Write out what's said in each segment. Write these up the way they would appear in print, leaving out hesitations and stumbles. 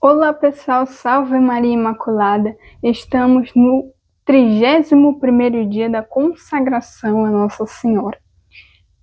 Olá pessoal, salve Maria Imaculada! Estamos no 31º dia da consagração a Nossa Senhora.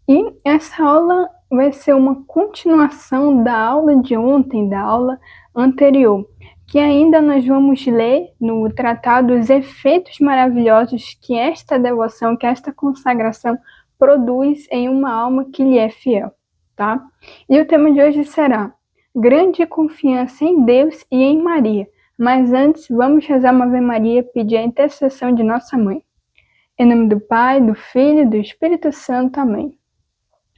E essa aula vai ser uma continuação da aula de ontem, da aula anterior, que ainda nós vamos ler no tratado os efeitos maravilhosos que esta devoção, que esta consagração produz em uma alma que lhe é fiel, tá? E o tema de hoje será grande confiança em Deus e em Maria. Mas antes, vamos rezar uma Ave Maria e pedir a intercessão de nossa Mãe. Em nome do Pai, do Filho e do Espírito Santo. Amém.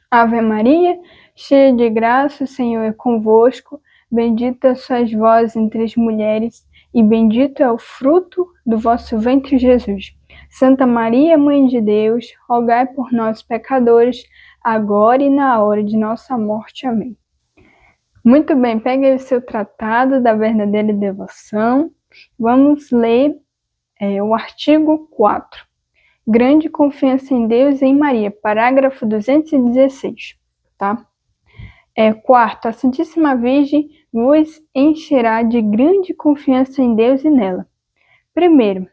Ave Maria, cheia de graça, o Senhor é convosco. Bendita sois vós entre as mulheres, e bendito é o fruto do vosso ventre, Jesus. Santa Maria, Mãe de Deus, rogai por nós, pecadores, agora e na hora de nossa morte. Amém. Muito bem, pegue o seu tratado da verdadeira devoção. Vamos ler o artigo 4. Grande confiança em Deus e em Maria, parágrafo 216, tá? Quarto, a Santíssima Virgem vos encherá de grande confiança em Deus e nela. Primeiro,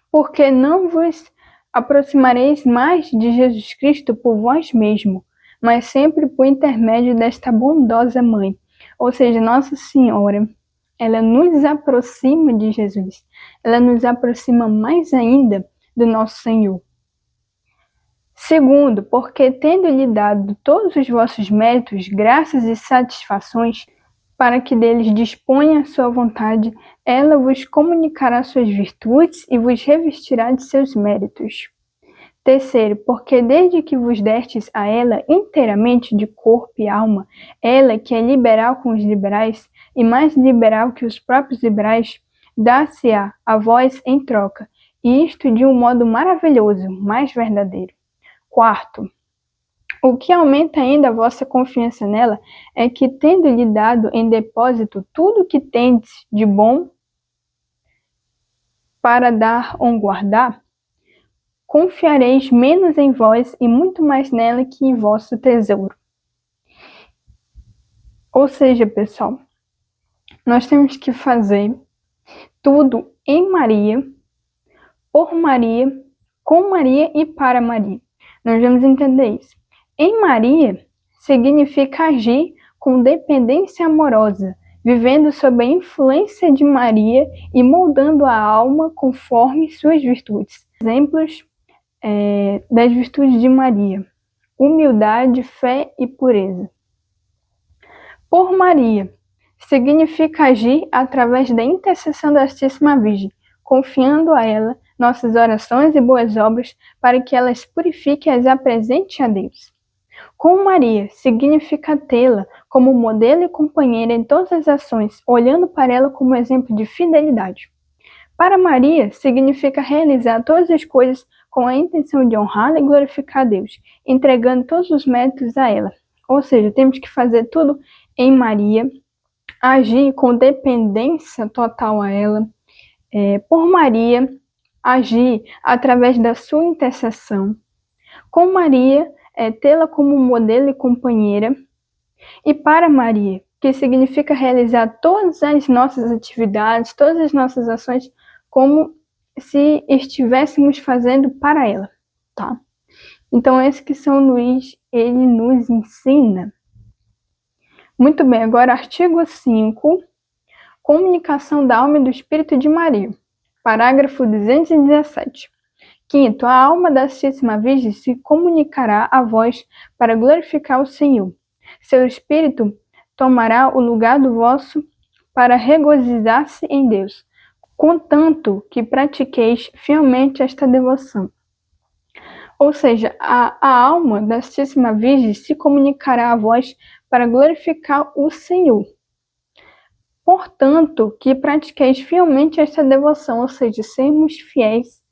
porque não vos aproximareis mais de Jesus Cristo por vós mesmo, mas sempre por intermédio desta bondosa Mãe, ou seja, Nossa Senhora. Ela nos aproxima de Jesus, ela nos aproxima mais ainda do nosso Senhor. Segundo, porque tendo-lhe dado todos os vossos méritos, graças e satisfações, para que deles disponha a sua vontade, ela vos comunicará suas virtudes e vos revestirá de seus méritos. Terceiro, porque desde que vos destes a ela inteiramente de corpo e alma, ela que é liberal com os liberais e mais liberal que os próprios liberais, dá-se-á a vós em troca, e isto de um modo maravilhoso, mais verdadeiro. Quarto, o que aumenta ainda a vossa confiança nela é que, tendo-lhe dado em depósito tudo o que tendes de bom para dar ou guardar, confiareis menos em vós e muito mais nela que em vosso tesouro. Ou seja, pessoal, nós temos que fazer tudo em Maria, por Maria, com Maria e para Maria. Nós vamos entender isso. Em Maria significa agir com dependência amorosa, vivendo sob a influência de Maria e moldando a alma conforme suas virtudes. Exemplos das virtudes de Maria: humildade, fé e pureza. Por Maria significa agir através da intercessão da Santíssima Virgem, confiando a ela nossas orações e boas obras para que elas purifiquem e as apresente a Deus. Com Maria significa tê-la como modelo e companheira em todas as ações, olhando para ela como exemplo de fidelidade. Para Maria significa realizar todas as coisas com a intenção de honrar e glorificar a Deus, entregando todos os méritos a ela. Ou seja, temos que fazer tudo em Maria, agir com dependência total a ela. Por Maria, agir através da sua intercessão. Com Maria, tê-la como modelo e companheira. E para Maria, que significa realizar todas as nossas atividades, todas as nossas ações, como se estivéssemos fazendo para ela, tá? Então, esse que São Luís, ele nos ensina. Muito bem, agora artigo 5, comunicação da alma e do espírito de Maria, parágrafo 217. Quinto, a alma da Santíssima Virgem se comunicará a vós para glorificar o Senhor. Seu espírito tomará o lugar do vosso para regozijar-se em Deus, contanto que pratiqueis fielmente esta devoção. Ou seja, a alma da Santíssima Virgem se comunicará a vós para glorificar o Senhor. Portanto, que pratiqueis fielmente esta devoção, ou seja, sermos fiéis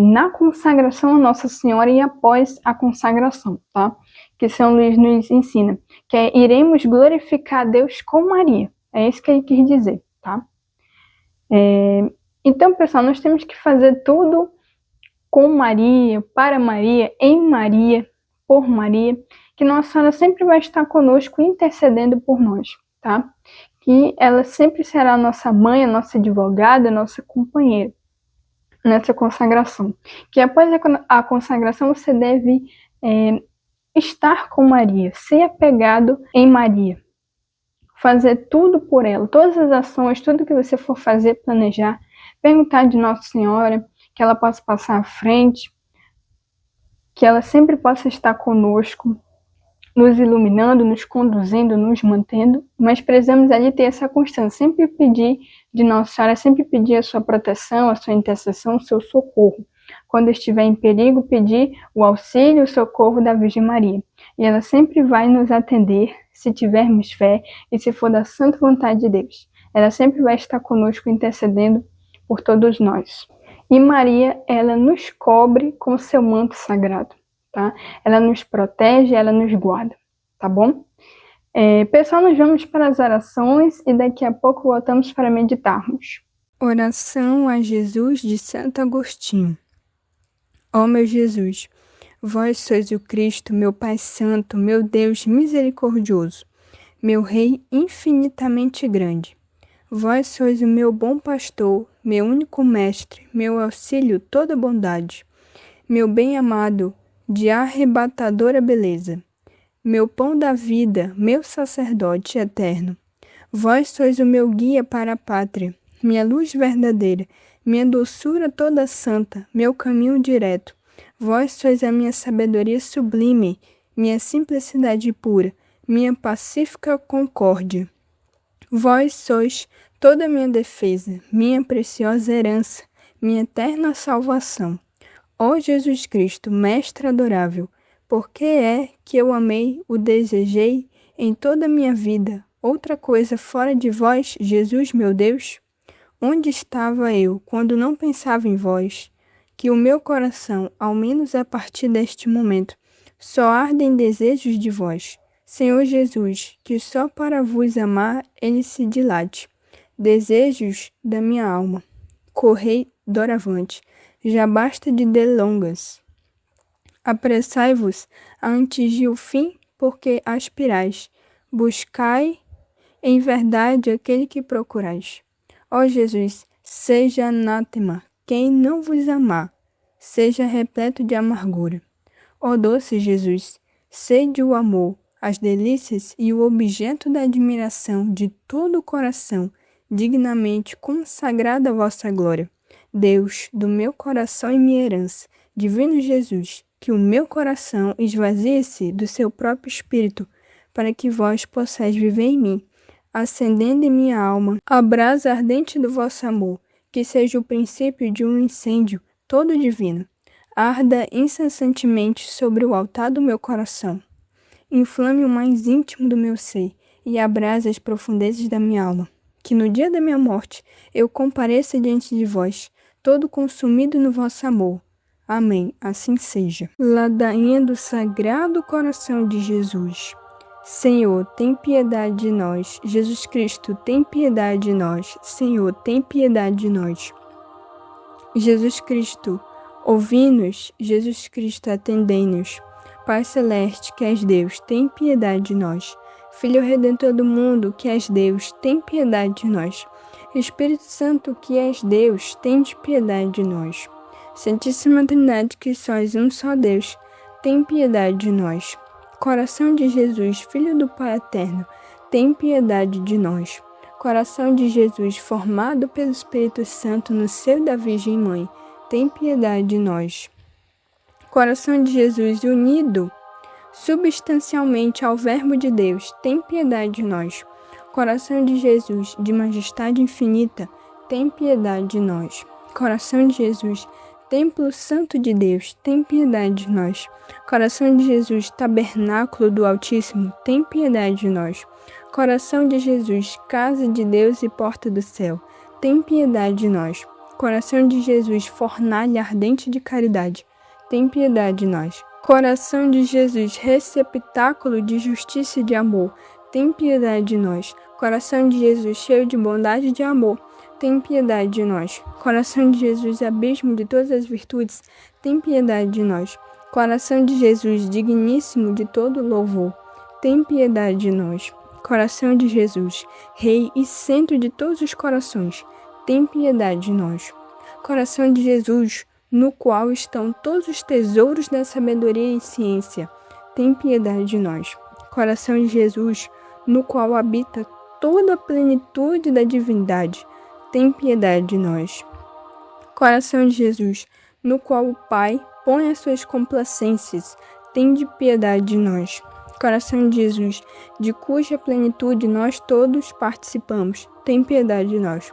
na consagração a Nossa Senhora e após a consagração, tá? Que São Luís nos ensina, que iremos glorificar a Deus com Maria. É isso que ele quis dizer, tá? Então, pessoal, nós temos que fazer tudo com Maria, para Maria, em Maria, por Maria, que Nossa Senhora sempre vai estar conosco intercedendo por nós, tá? que ela sempre será a nossa mãe, a nossa advogada, a nossa companheira nessa consagração. Que após a consagração você deve estar com Maria, ser apegado em Maria, fazer tudo por ela, todas as ações, tudo que você for fazer, planejar, perguntar de Nossa Senhora, que ela possa passar à frente, que ela sempre possa estar conosco, nos iluminando, nos conduzindo, nos mantendo, mas precisamos ali ter essa constância, sempre pedir de Nossa Senhora, sempre pedir a sua proteção, a sua intercessão, o seu socorro. Quando estiver em perigo, pedir o auxílio, o socorro da Virgem Maria. E ela sempre vai nos atender, se tivermos fé e se for da santa vontade de Deus. Ela sempre vai estar conosco intercedendo por todos nós. E Maria, ela nos cobre com seu manto sagrado, tá? Ela nos protege, ela nos guarda, tá bom? Pessoal, nós vamos para as orações e daqui a pouco voltamos para meditarmos. Oração a Jesus de Santo Agostinho. Ó meu Jesus, vós sois o Cristo, meu Pai Santo, meu Deus misericordioso, meu Rei infinitamente grande. Vós sois o meu bom pastor, meu único mestre, meu auxílio toda bondade, meu bem-amado, de arrebatadora beleza, meu pão da vida, meu sacerdote eterno. Vós sois o meu guia para a pátria, minha luz verdadeira, minha doçura toda santa, meu caminho direto. Vós sois a minha sabedoria sublime, minha simplicidade pura, minha pacífica concórdia. Vós sois toda a minha defesa, minha preciosa herança, minha eterna salvação. Ó Jesus Cristo, Mestre adorável, por que é que eu amei, o desejei em toda a minha vida? Outra coisa fora de vós, Jesus, meu Deus? Onde estava eu quando não pensava em vós? Que o meu coração, ao menos a partir deste momento, só arde em desejos de vós. Senhor Jesus, que só para vos amar ele se dilate. Desejos da minha alma, correi doravante, já basta de delongas. Apressai-vos a atingir o fim, porque aspirais. Buscai em verdade aquele que procurais. Ó Jesus, seja anátema quem não vos amar, seja repleto de amargura. Ó doce Jesus, sede o amor, as delícias e o objeto da admiração de todo o coração, dignamente consagrado à vossa glória. Deus, do meu coração e minha herança, divino Jesus, que o meu coração esvazie-se do seu próprio espírito, para que vós possais viver em mim, acendendo em minha alma a brasa ardente do vosso amor, que seja o princípio de um incêndio todo divino. Arda incessantemente sobre o altar do meu coração. Inflame o mais íntimo do meu ser e abrase as profundezas da minha alma. Que no dia da minha morte eu compareça diante de vós, todo consumido no vosso amor. Amém. Assim seja. Ladainha do Sagrado Coração de Jesus. Senhor, tem piedade de nós. Jesus Cristo, tem piedade de nós. Senhor, tem piedade de nós. Jesus Cristo, ouvi-nos. Jesus Cristo, atendei-nos. Pai Celeste, que és Deus, tem piedade de nós. Filho Redentor do mundo, que és Deus, tem piedade de nós. Espírito Santo, que és Deus, tem piedade de nós. Santíssima Trindade, que sois um só Deus, tem piedade de nós. Coração de Jesus, Filho do Pai Eterno, tem piedade de nós. Coração de Jesus, formado pelo Espírito Santo no seio da Virgem Mãe, tem piedade de nós. Coração de Jesus, unido substancialmente ao Verbo de Deus, tem piedade de nós. Coração de Jesus, de majestade infinita, tem piedade de nós. Coração de Jesus, Templo Santo de Deus, tem piedade de nós. Coração de Jesus, Tabernáculo do Altíssimo, tem piedade de nós. Coração de Jesus, Casa de Deus e Porta do Céu, tem piedade de nós. Coração de Jesus, Fornalha ardente de caridade, tem piedade de nós. Coração de Jesus, Receptáculo de justiça e de amor, tem piedade de nós. Coração de Jesus, cheio de bondade e de amor, tem piedade de nós. Coração de Jesus, abismo de todas as virtudes, tem piedade de nós. Coração de Jesus, digníssimo de todo louvor, tem piedade de nós. Coração de Jesus, Rei e centro de todos os corações, tem piedade de nós. Coração de Jesus, no qual estão todos os tesouros da sabedoria e ciência, tem piedade de nós. Coração de Jesus, no qual habita toda a plenitude da divindade, tem piedade de nós. Coração de Jesus, no qual o Pai põe as suas complacências, tem de piedade de nós. Coração de Jesus, de cuja plenitude nós todos participamos, tem piedade de nós.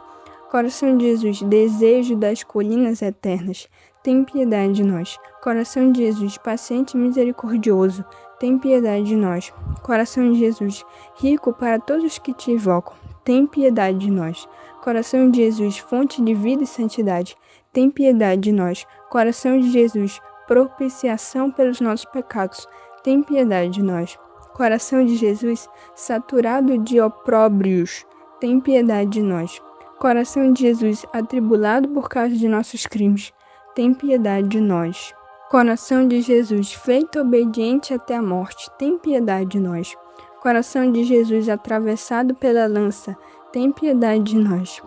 Coração de Jesus, desejo das colinas eternas, tem piedade de nós. Coração de Jesus, paciente e misericordioso, tem piedade de nós. Coração de Jesus, rico para todos os que te invocam, tem piedade de nós. Coração de Jesus, fonte de vida e santidade, tem piedade de nós. Coração de Jesus, propiciação pelos nossos pecados, tem piedade de nós. Coração de Jesus, saturado de opróbrios, tem piedade de nós. Coração de Jesus, atribulado por causa de nossos crimes, tem piedade de nós. Coração de Jesus, feito obediente até a morte, tem piedade de nós. Coração de Jesus, atravessado pela lança, tem piedade de nós.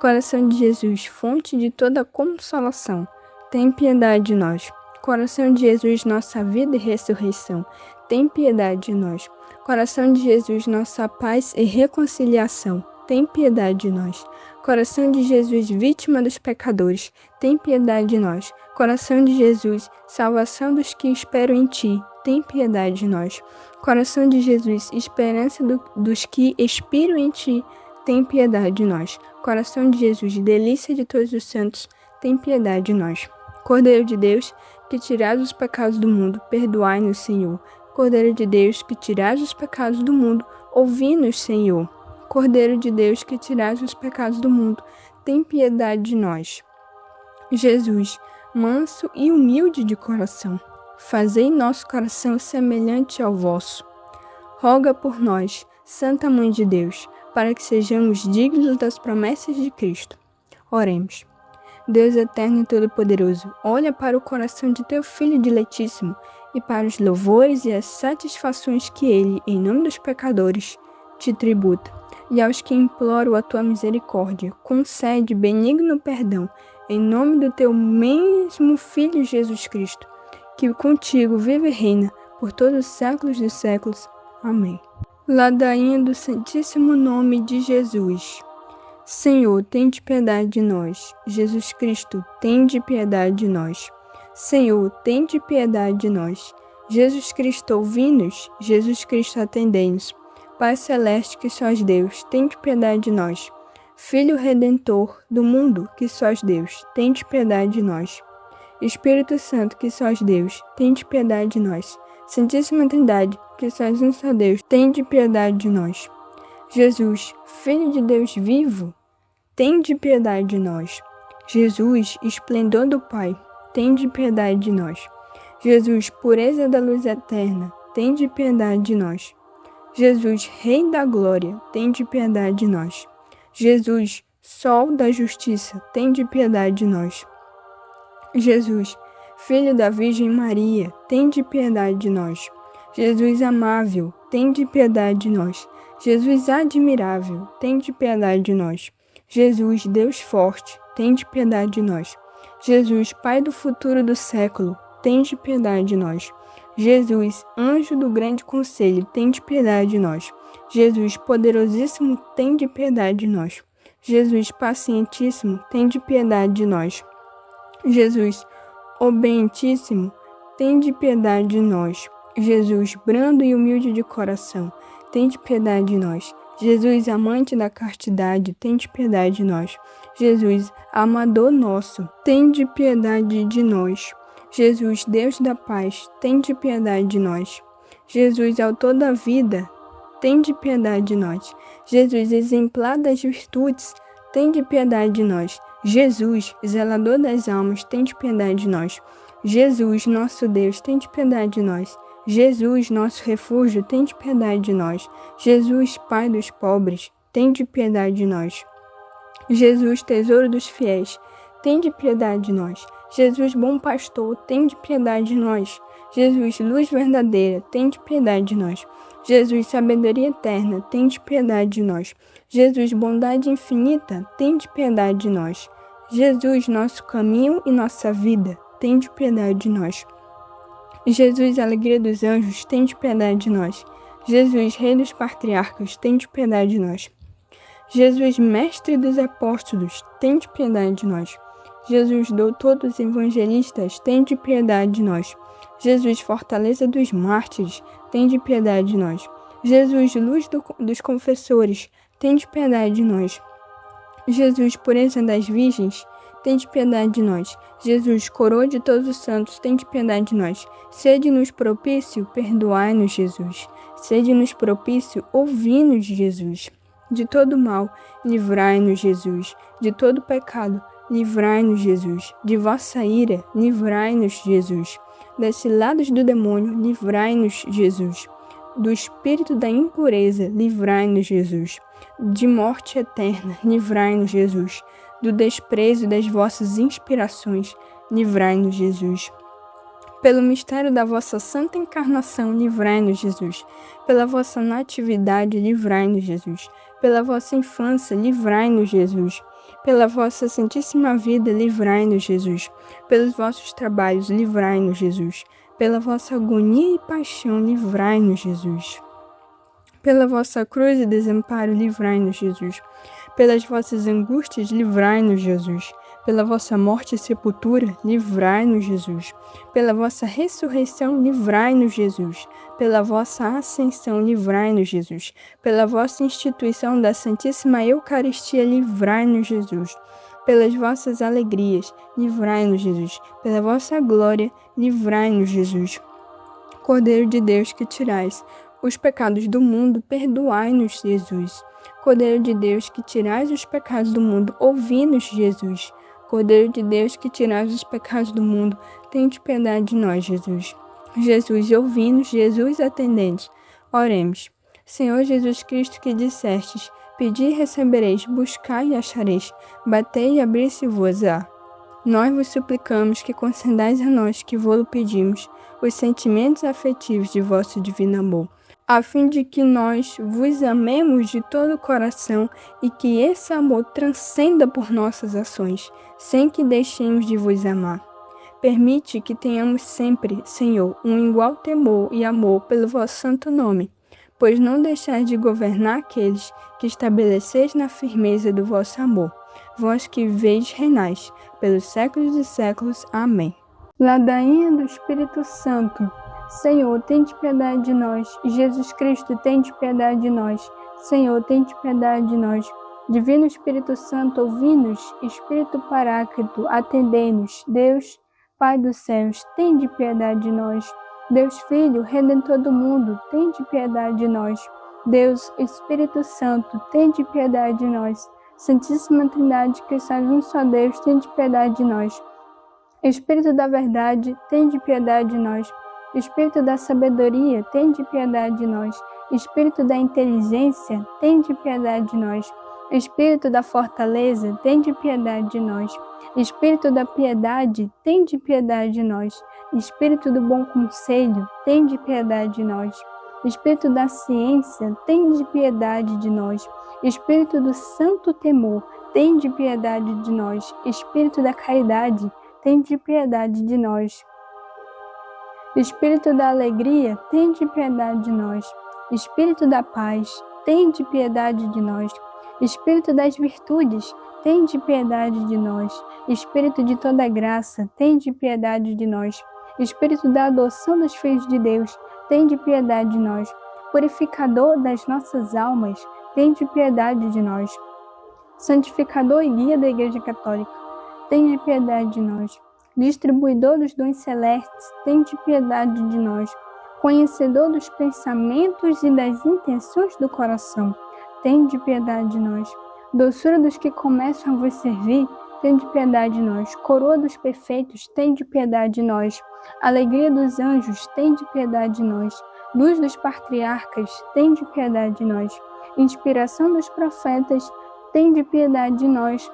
Coração de Jesus, fonte de toda consolação, tem piedade de nós. Coração de Jesus, nossa vida e ressurreição, tem piedade de nós. Coração de Jesus, nossa paz e reconciliação, tem piedade de nós. Coração de Jesus, vítima dos pecadores, tem piedade de nós. Coração de Jesus, salvação dos que esperam em ti, tem piedade de nós. Coração de Jesus, esperança dos que expiram em ti, tem piedade de nós. Coração de Jesus, delícia de todos os santos, tem piedade de nós. Cordeiro de Deus, que tirais os pecados do mundo, perdoai-nos, Senhor. Cordeiro de Deus, que tirais os pecados do mundo, ouvi-nos, Senhor. Cordeiro de Deus, que tirais os pecados do mundo, tem piedade de nós. Jesus, manso e humilde de coração, fazei nosso coração semelhante ao vosso. Roga por nós, Santa Mãe de Deus, para que sejamos dignos das promessas de Cristo. Oremos. Deus eterno e todo-poderoso, olha para o coração de teu Filho diletíssimo e para os louvores e as satisfações que ele, em nome dos pecadores, te tributa. E aos que imploram a tua misericórdia, concede benigno perdão, em nome do teu mesmo Filho Jesus Cristo, que contigo vive e reina por todos os séculos dos séculos. Amém. Ladainha do Santíssimo Nome de Jesus. Senhor, tende piedade de nós. Jesus Cristo, tende piedade de nós. Senhor, tende piedade de nós. Jesus Cristo, ouvi-nos. Jesus Cristo, atendei-nos. Pai celeste, que sós Deus, tende piedade de nós. Filho Redentor do mundo, que sós Deus, tende piedade de nós. Espírito Santo, que sós Deus, tende piedade de nós. Santíssima Trindade, que sós um só Deus, tende piedade de nós. Jesus, Filho de Deus vivo, tende piedade de nós. Jesus, esplendor do Pai, tende piedade de nós. Jesus, pureza da luz eterna, tende piedade de nós. Jesus, Rei da glória, tende piedade de nós. Jesus, Sol da justiça, tende piedade de nós. Jesus, Filho da Virgem Maria, tende piedade de nós. Jesus amável, tende piedade de nós. Jesus admirável, tende piedade de nós. Jesus, Deus forte, tende piedade de nós. Jesus, Pai do futuro do século, tende piedade de nós. Jesus, anjo do grande conselho, tende piedade de nós. Jesus, poderosíssimo, tende piedade de nós. Jesus, pacientíssimo, tende piedade de nós. Jesus, obedientíssimo, tende piedade de nós. Jesus, brando e humilde de coração, tende piedade de nós. Jesus, amante da castidade, tende piedade de nós. Jesus, amador nosso, tende piedade de nós. Jesus, Deus da paz, tende piedade de nós. Jesus, autor da vida, tende piedade de nós. Jesus, exemplar das virtudes, tende piedade de nós. Jesus, zelador das almas, tende piedade de nós. Jesus, nosso Deus, tende piedade de nós. Jesus, nosso refúgio, tende piedade de nós. Jesus, Pai dos pobres, tende piedade de nós. Jesus, tesouro dos fiéis, tende piedade de nós. Jesus, bom pastor, tende piedade de nós. Jesus, luz verdadeira, tende piedade de nós. Jesus, sabedoria eterna, tende piedade de nós. Jesus, bondade infinita, tende piedade de nós. Jesus, nosso caminho e nossa vida, tende piedade de nós. Jesus, alegria dos anjos, tende piedade de nós. Jesus, rei dos patriarcas, tende piedade de nós. Jesus, mestre dos apóstolos, tende piedade de nós. Jesus, doutor dos evangelistas, tende piedade de nós. Jesus, fortaleza dos mártires, tende piedade de nós. Jesus, luz dos confessores, tende piedade de nós. Jesus, pureza das virgens, tende piedade de nós. Jesus, coroa de todos os santos, tende piedade de nós. Sede-nos propício, perdoai-nos, Jesus. Sede-nos propício, ouvi-nos, Jesus. De todo mal, livrai-nos, Jesus. De todo pecado, livrai-nos, Jesus. De vossa ira, livrai-nos, Jesus. Das ciladas do demônio, livrai-nos, Jesus. Do espírito da impureza, livrai-nos, Jesus. De morte eterna, livrai-nos, Jesus. Do desprezo das vossas inspirações, livrai-nos, Jesus. Pelo mistério da vossa santa encarnação, livrai-nos, Jesus. Pela vossa natividade, livrai-nos, Jesus. Pela vossa infância, livrai-nos, Jesus. Pela vossa santíssima vida, livrai-nos, Jesus. Pelos vossos trabalhos, livrai-nos, Jesus. Pela vossa agonia e paixão, livrai-nos, Jesus. Pela vossa cruz e desamparo, livrai-nos, Jesus. Pelas vossas angústias, livrai-nos, Jesus. Pela vossa morte e sepultura, livrai-nos, Jesus. Pela vossa ressurreição, livrai-nos, Jesus. Pela vossa ascensão, livrai-nos, Jesus. Pela vossa instituição da Santíssima Eucaristia, livrai-nos, Jesus. Pelas vossas alegrias, livrai-nos, Jesus. Pela vossa glória, livrai-nos, Jesus. Cordeiro de Deus que tirais os pecados do mundo, perdoai-nos, Jesus. Cordeiro de Deus que tirais os pecados do mundo, ouvi-nos, Jesus. Cordeiro de Deus que tirais os pecados do mundo, tende piedade de nós, Jesus. Jesus, ouvi-nos, Jesus, atendente. Oremos. Senhor Jesus Cristo, que dissestes, pedi e recebereis, buscai e achareis, batei e abrir-se-vos-á. Nós vos suplicamos que concedais a nós que vô-lo pedimos, os sentimentos afetivos de vosso divino amor, a fim de que nós vos amemos de todo o coração e que esse amor transcenda por nossas ações, sem que deixemos de vos amar. Permite que tenhamos sempre, Senhor, um igual temor e amor pelo vosso santo nome, pois não deixais de governar aqueles que estabeleceis na firmeza do vosso amor, vós que viveis e reinais, pelos séculos dos séculos. Amém. Ladainha do Espírito Santo. Senhor, tende piedade de nós. Jesus Cristo, tende piedade de nós. Senhor, tende piedade de nós. Divino Espírito Santo, ouvi-nos. Espírito Paráclito, atendei-nos. Deus, Pai dos céus, tende piedade de nós. Deus Filho, Redentor do mundo, tende piedade de nós. Deus, Espírito Santo, tende piedade de nós. Santíssima Trindade, que sois um só Deus, tende piedade de nós. Espírito da verdade, tende piedade de nós. Espírito da sabedoria, tende piedade de nós. Espírito da inteligência, tende piedade de nós. Espírito da fortaleza, tende piedade de nós. Espírito da piedade, tende piedade de nós. Espírito do bom conselho, tende piedade de nós. Espírito da ciência, tende piedade de nós. Espírito do santo temor, tende piedade de nós. Espírito da caridade, tende piedade de nós. Espírito da alegria, tende piedade de nós. Espírito da paz, tende piedade de nós. Espírito das virtudes, tende piedade de nós. Espírito de toda graça, tende piedade de nós. Espírito da adoção dos filhos de Deus, tende piedade de nós. Purificador das nossas almas, tende piedade de nós. Santificador e guia da Igreja Católica, tende piedade de nós. Distribuidor dos dons celestes, tende piedade de nós. Conhecedor dos pensamentos e das intenções do coração, tende piedade de nós. Doçura dos que começam a vos servir, tende piedade de nós. Coroa dos perfeitos, tende piedade de nós. Alegria dos anjos, tende piedade de nós. Luz dos patriarcas, tende piedade de nós. Inspiração dos profetas, tende piedade de nós.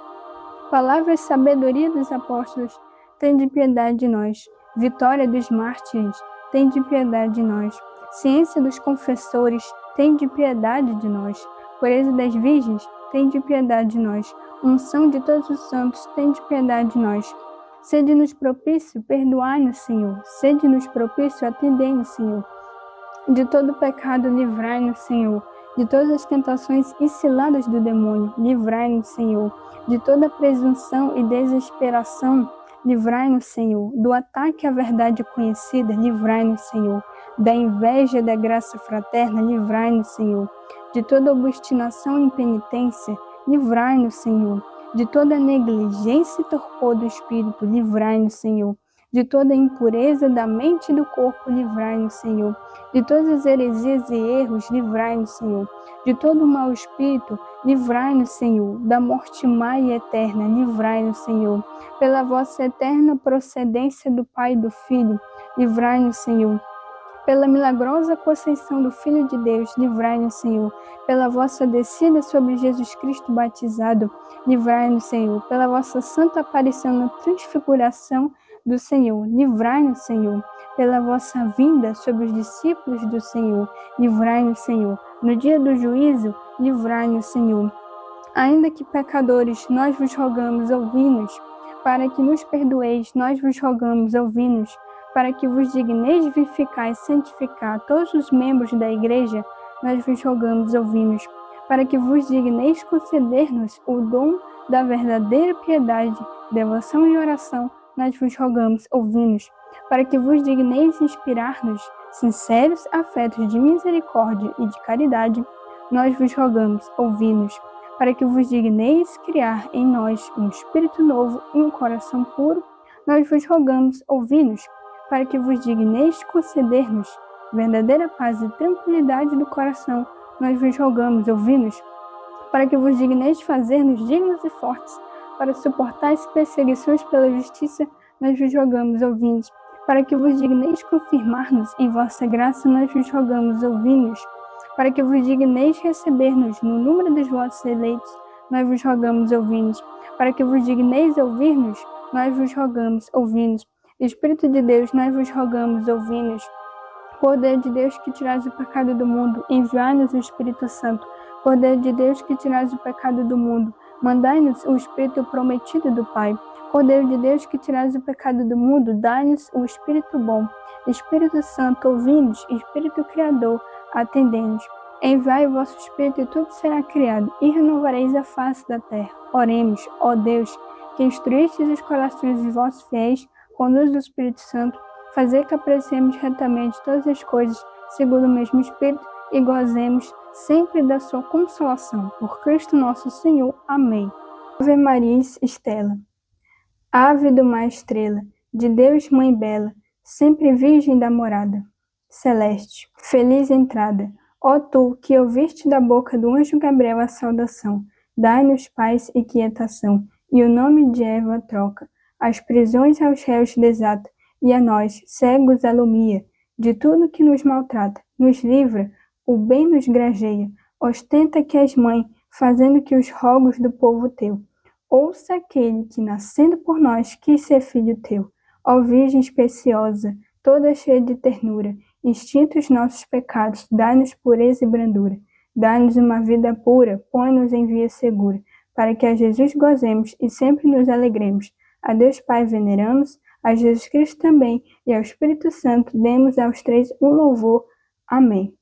Palavra e sabedoria dos apóstolos, tende piedade de nós. Vitória dos mártires, tende piedade de nós. Ciência dos confessores, tende piedade de nós. Pureza das virgens, tende piedade de nós. Unção de todos os santos, tende piedade de nós. Sede-nos propício, perdoai-nos, Senhor. Sede-nos propício, atendei-nos, Senhor. De todo pecado, livrai-nos, Senhor. De todas as tentações e ciladas do demônio, livrai-nos, Senhor. De toda presunção e desesperação, livrai-nos, Senhor. Do ataque à verdade conhecida, livrai-nos, Senhor. Da inveja da graça fraterna, livrai-nos, Senhor. De toda obstinação e impenitência, livrai-nos, Senhor. De toda negligência e torpor do espírito, livrai-nos, Senhor. De toda impureza da mente e do corpo, livrai-nos, Senhor. De todas as heresias e erros, livrai-nos, Senhor. De todo mau espírito, livrai-nos, Senhor. Da morte má e eterna, livrai-nos, Senhor. Pela vossa eterna procedência do Pai e do Filho, livrai-nos, Senhor. Pela milagrosa conceição do Filho de Deus, livrai-nos, Senhor. Pela vossa descida sobre Jesus Cristo batizado, livrai-nos, Senhor. Pela vossa santa aparição na transfiguração do Senhor, livrai-nos, Senhor. Pela vossa vinda sobre os discípulos do Senhor, livrai-nos, Senhor. No dia do juízo, livrai-nos, Senhor. Ainda que pecadores, nós vos rogamos, ouvi-nos. Para que nos perdoeis, nós vos rogamos, ouvi-nos. Para que vos digneis vivificar e santificar todos os membros da Igreja, nós vos rogamos, ouvi-nos. Para que vos digneis conceder-nos o dom da verdadeira piedade, devoção e oração, nós vos rogamos, ouvi-nos. Para que vos digneis inspirar-nos sinceros afetos de misericórdia e de caridade, nós vos rogamos, ouvi-nos. Para que vos digneis criar em nós um espírito novo e um coração puro, nós vos rogamos, ouvi-nos. Para que vos digneis conceder-nos verdadeira paz e tranquilidade do coração, nós vos rogamos, ouvi-nos. Para que vos digneis fazer-nos dignos e fortes, para suportar as perseguições pela justiça, nós vos rogamos, ouvi-nos. Para que vos digneis confirmar-nos em vossa graça, nós vos rogamos, ouvi-nos. Para que vos digneis receber-nos no número dos vossos eleitos, nós vos rogamos, ouvi-nos. Para que vos digneis ouvir-nos, nós vos rogamos, ouvi-nos. Espírito de Deus, nós vos rogamos, ouvi-nos. Cordeiro de Deus que tirais o pecado do mundo, enviai-nos o Espírito Santo. Cordeiro de Deus que tirais o pecado do mundo, mandai-nos o Espírito prometido do Pai. Cordeiro de Deus que tirais o pecado do mundo, dai-nos o Espírito bom. Espírito Santo, ouvi-nos. Espírito Criador, atendei-nos. Enviai o vosso Espírito e tudo será criado, e renovareis a face da terra. Oremos, ó Deus, que instruístes os corações dos vossos fiéis, com luz do Espírito Santo, fazer que apreciemos retamente todas as coisas, segundo o mesmo Espírito, e gozemos sempre da sua consolação. Por Cristo nosso Senhor. Amém. Ave Maria, Estela. Ave do mar estrela, de Deus mãe bela, sempre virgem da morada celeste. Feliz entrada, ó tu, que ouviste da boca do anjo Gabriel a saudação, dai-nos paz e quietação, e o nome de Eva troca. As prisões aos réus desata, e a nós, cegos, alumia, de tudo que nos maltrata, nos livra, o bem nos grajeia, ostenta que és mãe, fazendo que os rogos do povo teu. Ouça aquele que, nascendo por nós, quis ser filho teu. Ó Virgem especiosa, toda cheia de ternura, extinta os nossos pecados, dai-nos pureza e brandura. Dai-nos uma vida pura, põe-nos em via segura, para que a Jesus gozemos e sempre nos alegremos. A Deus Pai veneramos, a Jesus Cristo também, e ao Espírito Santo demos aos três um louvor. Amém.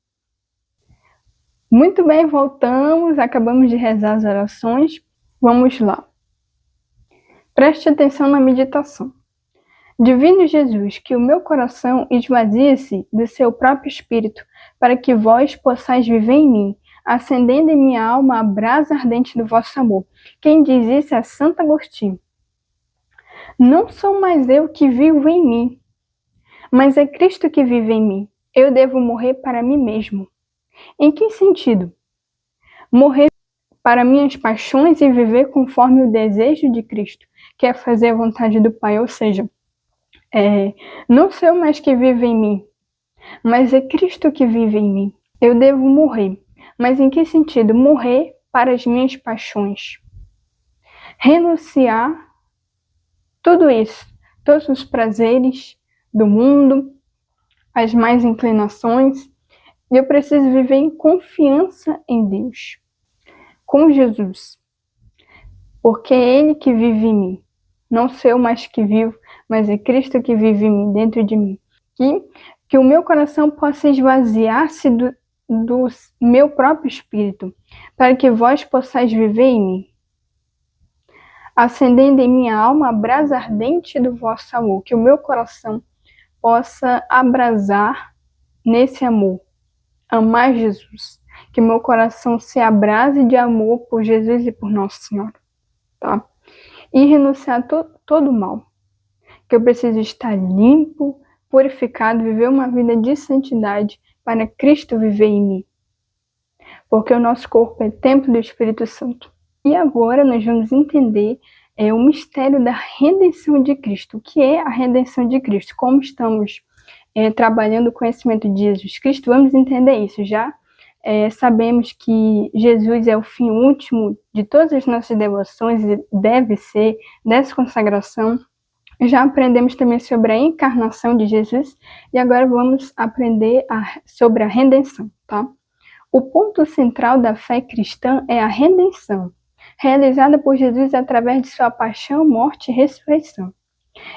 Muito bem, voltamos, acabamos de rezar as orações. Vamos lá. Preste atenção na meditação. Divino Jesus, que o meu coração esvazie-se do seu próprio espírito, para que vós possais viver em mim, acendendo em minha alma a brasa ardente do vosso amor. Quem diz isso é Santo Agostinho. Não sou mais eu que vivo em mim, mas é Cristo que vive em mim. Eu devo morrer para mim mesmo. Em que sentido? Morrer para minhas paixões e viver conforme o desejo de Cristo, que é fazer a vontade do Pai, ou seja, não sou eu mais que vive em mim, mas é Cristo que vive em mim. Eu devo morrer, mas em que sentido? Morrer para as minhas paixões. Renunciar tudo isso, todos os prazeres do mundo, as más inclinações, E eu preciso viver em confiança em Deus, com Jesus, porque é Ele que vive em mim. Não sou eu mais que vivo, mas é Cristo que vive em mim, dentro de mim. Que o meu coração possa esvaziar-se do meu próprio espírito, para que vós possais viver em mim, acendendo em minha alma a brasa ardente do vosso amor, que o meu coração possa abrasar nesse amor, amar Jesus, que meu coração se abrase de amor por Jesus e por Nossa Senhora, tá? E renunciar a todo mal, que eu preciso estar limpo, purificado, viver uma vida de santidade para Cristo viver em mim, porque o nosso corpo é templo do Espírito Santo. E agora nós vamos entender o mistério da redenção de Cristo. O que é a redenção de Cristo? Como estamos trabalhando o conhecimento de Jesus Cristo, vamos entender isso. Já sabemos que Jesus é o fim último de todas as nossas devoções e deve ser dessa consagração. Já aprendemos também sobre a encarnação de Jesus e agora vamos aprender sobre a redenção, tá? O ponto central da fé cristã é a redenção, realizada por Jesus através de sua paixão, morte e ressurreição.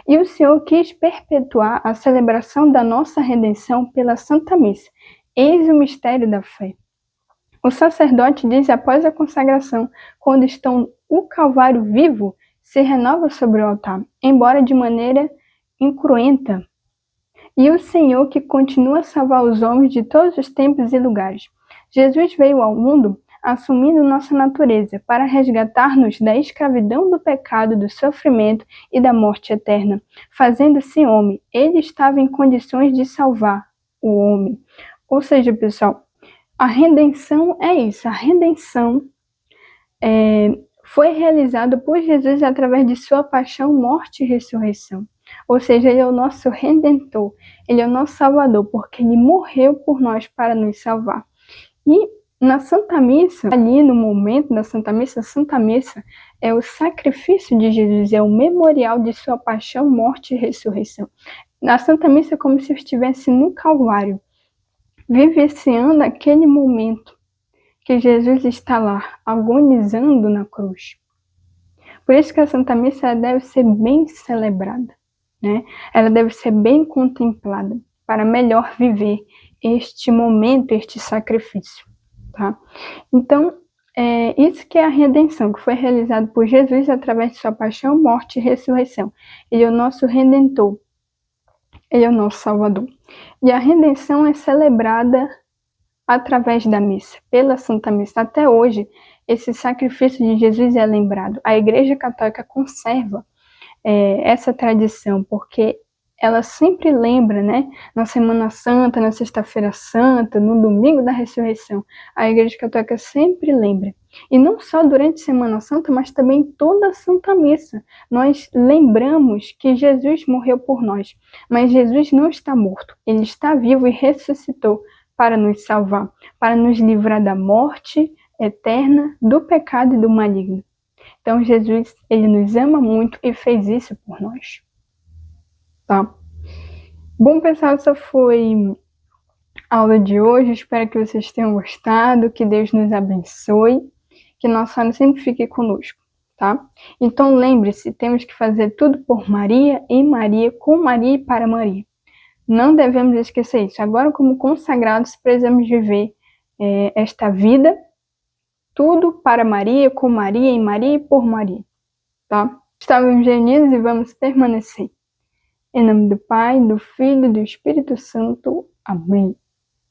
E o Senhor quis perpetuar a celebração da nossa redenção pela Santa Missa. Eis o mistério da fé. O sacerdote diz após a consagração, quando estão o Calvário vivo, se renova sobre o altar, embora de maneira incruenta. E o Senhor que continua a salvar os homens de todos os tempos e lugares. Jesus veio ao mundo assumindo nossa natureza para resgatar-nos da escravidão do pecado, do sofrimento e da morte eterna. Fazendo-se homem, ele estava em condições de salvar o homem. Ou seja, pessoal, a redenção é isso. A redenção foi realizada por Jesus através de sua paixão, morte e ressurreição. Ou seja, ele é o nosso Redentor, ele é o nosso Salvador, porque ele morreu por nós para nos salvar. E na Santa Missa, ali no momento da Santa Missa é o sacrifício de Jesus, é o memorial de sua paixão, morte e ressurreição. Na Santa Missa é como se eu estivesse no Calvário, vivenciando aquele momento que Jesus está lá, agonizando na cruz. Por isso que a Santa Missa deve ser bem celebrada, né? Ela deve ser bem contemplada, para melhor viver este momento, este sacrifício, tá? Então, isso que é a redenção, que foi realizado por Jesus através de sua paixão, morte e ressurreição. Ele é o nosso Redentor, ele é o nosso Salvador. E a redenção é celebrada através da missa, pela Santa Missa. Até hoje, esse sacrifício de Jesus é lembrado. A Igreja Católica conserva essa tradição, porque ela sempre lembra, né? Na Semana Santa, na Sexta-feira Santa, no Domingo da Ressurreição, a Igreja Católica sempre lembra. E não só durante a Semana Santa, mas também toda a Santa Missa. Nós lembramos que Jesus morreu por nós, mas Jesus não está morto. Ele está vivo e ressuscitou para nos salvar, para nos livrar da morte eterna, do pecado e do maligno. Então Jesus, ele nos ama muito e fez isso por nós. Tá? Bom, pessoal, essa foi a aula de hoje. Espero que vocês tenham gostado, que Deus nos abençoe, que Nossa Senhora sempre fique conosco, tá? Então lembre-se, temos que fazer tudo por Maria, em Maria, com Maria e para Maria. Não devemos esquecer isso. Agora, como consagrados, precisamos viver esta vida, tudo para Maria, com Maria, em Maria e por Maria, tá? Estávamos reunidos e vamos permanecer. Em nome do Pai, do Filho e do Espírito Santo. Amém.